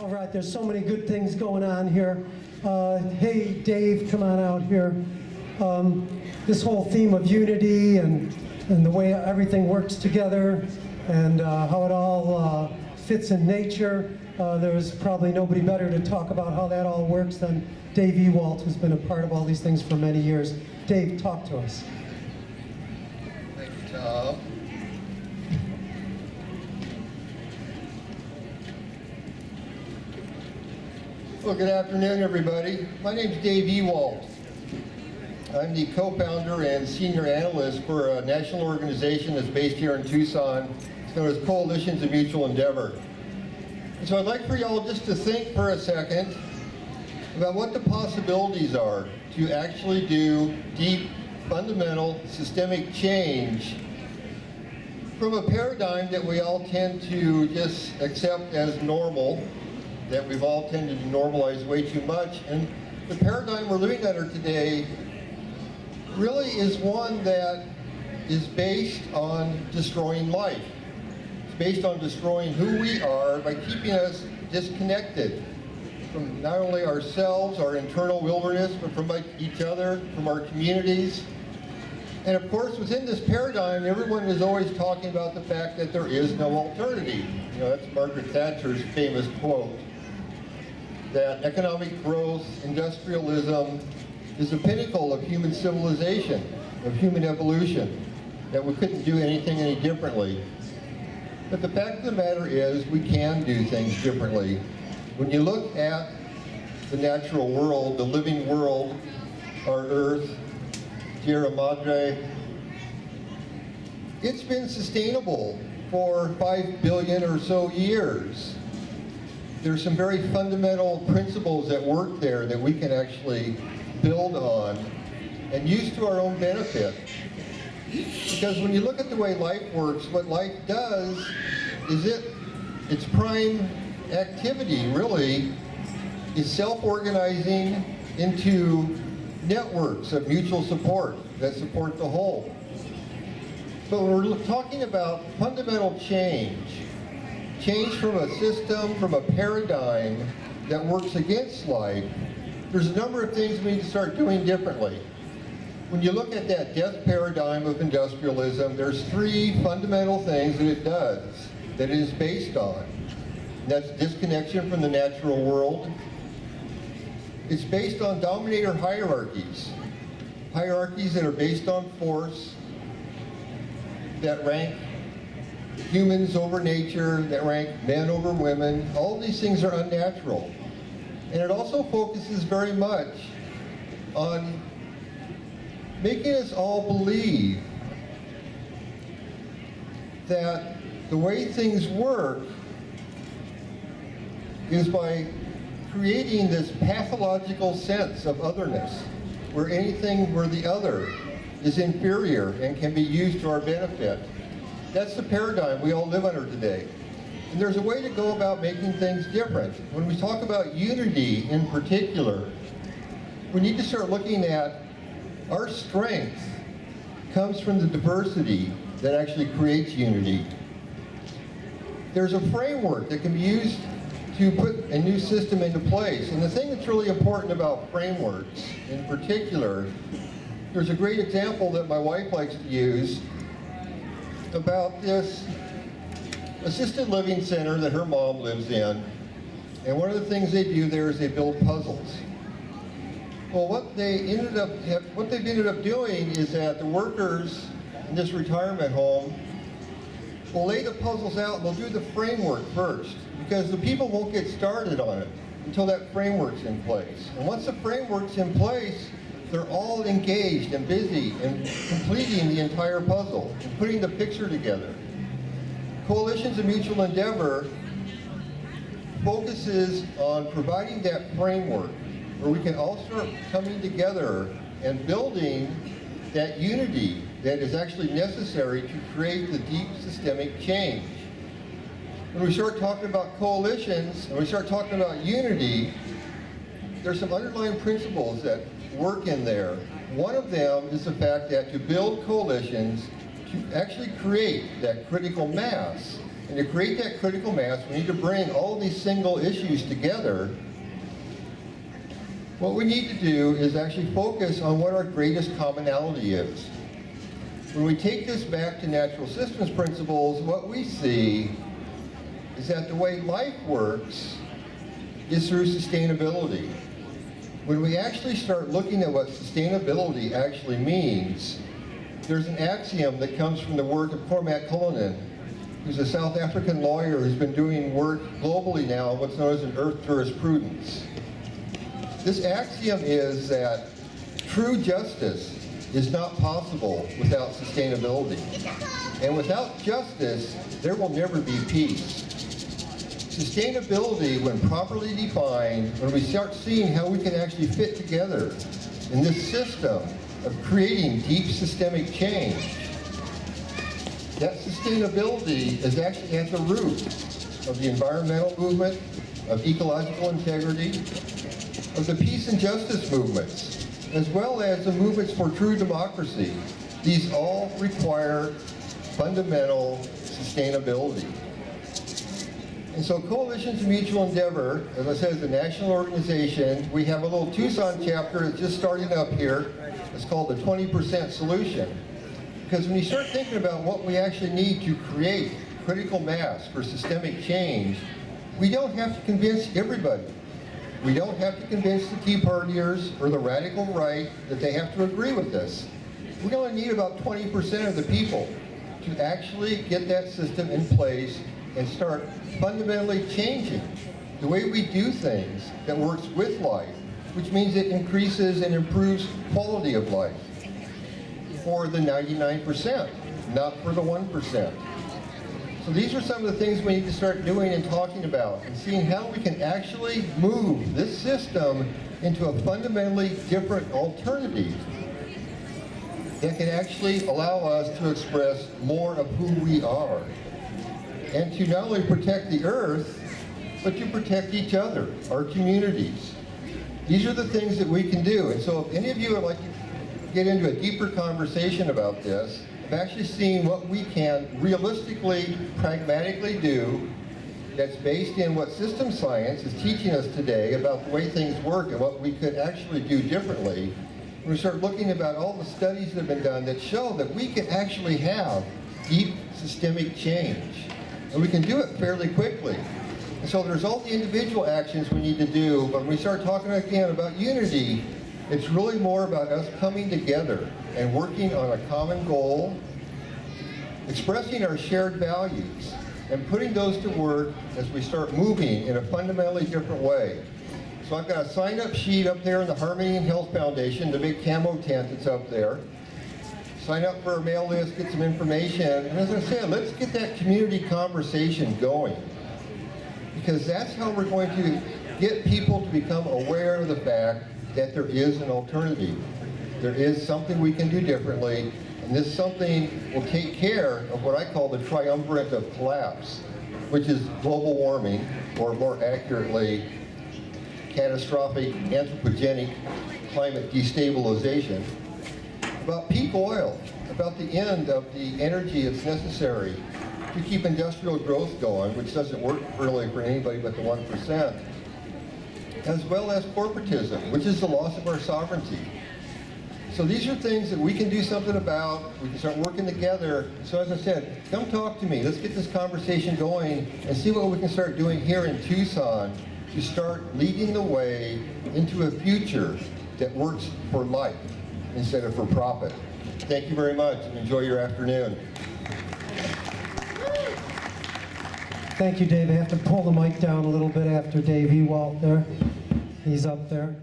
All right, there's so many good things going on here. Hey, Dave, come on out here. This whole theme of unity and the way everything works together and how it all fits in nature. There's probably nobody better to talk about how that all works than Dave Ewoldt, who's been a part of all these things for many years. Dave, talk to us. Thank you, Tom. Well, good afternoon, everybody. My name is Dave Ewoldt. I'm the co-founder and senior analyst for a national organization that's based here in Tucson. It's known as Coalitions of Mutual Endeavor. And so I'd like for y'all just to think for a second about what the possibilities are to actually do deep, fundamental, systemic change from a paradigm that we all tend to just accept as normal, that we've all tended to normalize way too much. And the paradigm we're living under today really is one that is based on destroying life. It's based on destroying who we are by keeping us disconnected from not only ourselves, our internal wilderness, but from each other, from our communities. And of course, within this paradigm, everyone is always talking about the fact that there is no alternative. You know, that's Margaret Thatcher's famous quote, that economic growth, industrialism, is the pinnacle of human civilization, of human evolution, that we couldn't do anything any differently. But the fact of the matter is, we can do things differently. When you look at the natural world, the living world, our Earth, Tierra Madre, it's been sustainable for 5 billion or so years. There's some very fundamental principles at work there that we can actually build on and use to our own benefit. Because when you look at the way life works, what life does is its prime activity really is self-organizing into networks of mutual support that support the whole. But when we're talking about fundamental change from a system, from a paradigm that works against life, there's a number of things we need to start doing differently. When you look at that death paradigm of industrialism, there's 3 fundamental things that it does, that it is based on. And that's disconnection from the natural world. It's based on dominator hierarchies. Hierarchies that are based on force, that rank humans over nature, that rank men over women. All of these things are unnatural. And it also focuses very much on making us all believe that the way things work is by creating this pathological sense of otherness, where the other is inferior and can be used to our benefit. That's the paradigm we all live under today. And there's a way to go about making things different. When we talk about unity in particular, we need to start looking at our strength comes from the diversity that actually creates unity. There's a framework that can be used to put a new system into place. And the thing that's really important about frameworks in particular, there's a great example that my wife likes to use about this assisted living center that her mom lives in. And one of the things they do there is they build puzzles. Well, what they've ended up doing is that the workers in this retirement home will lay the puzzles out and they'll do the framework first, because the people won't get started on it until that framework's in place. And once the framework's in place, they're all engaged and busy in completing the entire puzzle and putting the picture together. Coalitions of Mutual Endeavor focuses on providing that framework where we can all start coming together and building that unity that is actually necessary to create the deep systemic change. When we start talking about coalitions and we start talking about unity, there's some underlying principles that work in there. One of them is the fact that to build coalitions, to actually create that critical mass, And to create that critical mass, we need to bring all these single issues together. What we need to do is actually focus on what our greatest commonality is. When we take this back to natural systems principles, what we see is that the way life works is through sustainability. When we actually start looking at what sustainability actually means, there's an axiom that comes from the work of Cormac Cullinan, who's a South African lawyer who's been doing work globally now on what's known as an earth jurisprudence. This axiom is that true justice is not possible without sustainability. And without justice, there will never be peace. Sustainability, when properly defined, when we start seeing how we can actually fit together in this system of creating deep systemic change, that sustainability is actually at the root of the environmental movement, of ecological integrity, of the peace and justice movements, as well as the movements for true democracy. These all require fundamental sustainability. And so Coalitions of Mutual Endeavor, as I said, is a national organization. We have a little Tucson chapter that's just starting up here. It's called the 20% Solution. Because when you start thinking about what we actually need to create critical mass for systemic change, we don't have to convince everybody. We don't have to convince the Tea Partiers or the radical right that they have to agree with this. We only need about 20% of the people to actually get that system in place and start fundamentally changing the way we do things that works with life, which means it increases and improves quality of life for the 99%, not for the 1%. So these are some of the things we need to start doing and talking about and seeing how we can actually move this system into a fundamentally different alternative that can actually allow us to express more of who we are and to not only protect the earth, but to protect each other, our communities. These are the things that we can do. And so if any of you would like to get into a deeper conversation about this, of actually seeing what we can realistically, pragmatically do that's based in what system science is teaching us today about the way things work and what we could actually do differently, we start looking about all the studies that have been done that show that we can actually have deep systemic change. And we can do it fairly quickly. And so there's all the individual actions we need to do, but when we start talking again about unity, it's really more about us coming together and working on a common goal, expressing our shared values, and putting those to work as we start moving in a fundamentally different way. So I've got a sign-up sheet up there in the Harmony and Health Foundation, the big camo tent that's up there. Sign up for our mail list, get some information, and as I said, let's get that community conversation going. Because that's how we're going to get people to become aware of the fact that there is an alternative. There is something we can do differently, and this something will take care of what I call the triumvirate of collapse, which is global warming, or more accurately, catastrophic anthropogenic climate destabilization, about peak oil, about the end of the energy that's necessary to keep industrial growth going, which doesn't work really for anybody but the 1%, as well as corporatism, which is the loss of our sovereignty. So these are things that we can do something about. We can start working together. So as I said, come talk to me. Let's get this conversation going and see what we can start doing here in Tucson to start leading the way into a future that works for life instead of for profit. Thank you very much and enjoy your afternoon. Thank you, Dave. I have to pull the mic down a little bit after Dave Ewoldt there. He's up there.